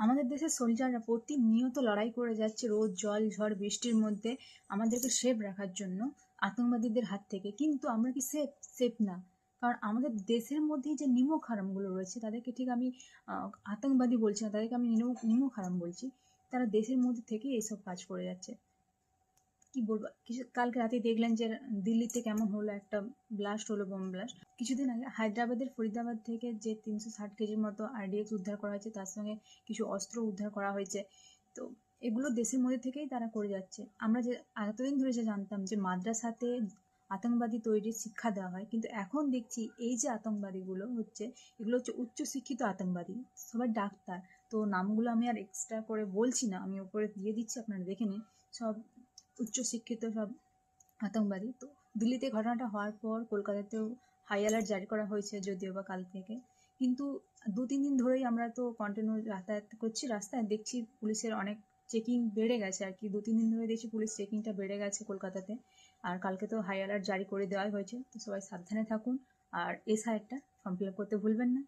আমাদের দেশের সোলজাররা প্রতিনিয়ত লড়াই করে যাচ্ছে রোদ জল ঝড় বৃষ্টির মধ্যে আমাদেরকে সেফ রাখার জন্য আতঙ্কবাদীদের হাত থেকে। কিন্তু আমরা কি সেফ না। কারণ আমাদের দেশের মধ্যেই যে নিমক হারামগুলো রয়েছে তাদেরকে ঠিক আমি আতঙ্কবাদী বলছি না, তাদেরকে আমি নিমক হারাম বলছি। তারা দেশের মধ্যে থেকেই এইসব কাজ করে যাচ্ছে। কি বলবো, কালকে রাতে দেখলেন যে দিল্লিতে কেমন হলো, একটা ব্লাস্ট হলো, বোম ব্লাস্ট। কিছুদিন আগে হায়দ্রাবাদের ফরিদাবাদ থেকে যে 360 কেজির মতো আরডিএক্স উদ্ধার করা হয়েছে, তার সঙ্গে কিছু অস্ত্র উদ্ধার করা হয়েছে। তো এগুলো দেশের মধ্যে থেকেই তারা করে যাচ্ছে। আমরা যে এতদিন ধরে যে জানতাম যে মাদ্রাসাতে আতঙ্কবাদী তৈরির শিক্ষা দেওয়া হয়, কিন্তু এখন দেখছি এই যে আতঙ্কবাদীগুলো হচ্ছে, এগুলো হচ্ছে উচ্চশিক্ষিত আতঙ্কবাদী, সবাই ডাক্তার। তো নামগুলো আমি আর এক্সট্রা করে বলছি না, আমি উপরে দিয়ে দিচ্ছি, আপনারা দেখে নিন। সব উচ্চশিক্ষিত সব আতঙ্কবাদী। তো দিল্লিতে ঘটনাটা হওয়ার পর কলকাতাতেও হাই অ্যালার্ট জারি করা হয়েছে, যদিও বা কাল থেকে। কিন্তু 2-3 দিন ধরেই আমরা তো কন্টিনিউ যাতায়াত করছি, রাস্তায় দেখছি পুলিশের অনেক চেকিং বেড়ে গেছে আর কি। 2-3 দিন ধরে দেখছি পুলিশ চেকিংটা বেড়ে গেছে কলকাতাতে। আর কালকে তো হাই অ্যালার্ট জারি করে দেওয়াই হয়েছে, তো সবাই সাবধানে থাকুন। আর এসআইআরটা ফর্ম ফিল আপ করতে ভুলবেন না।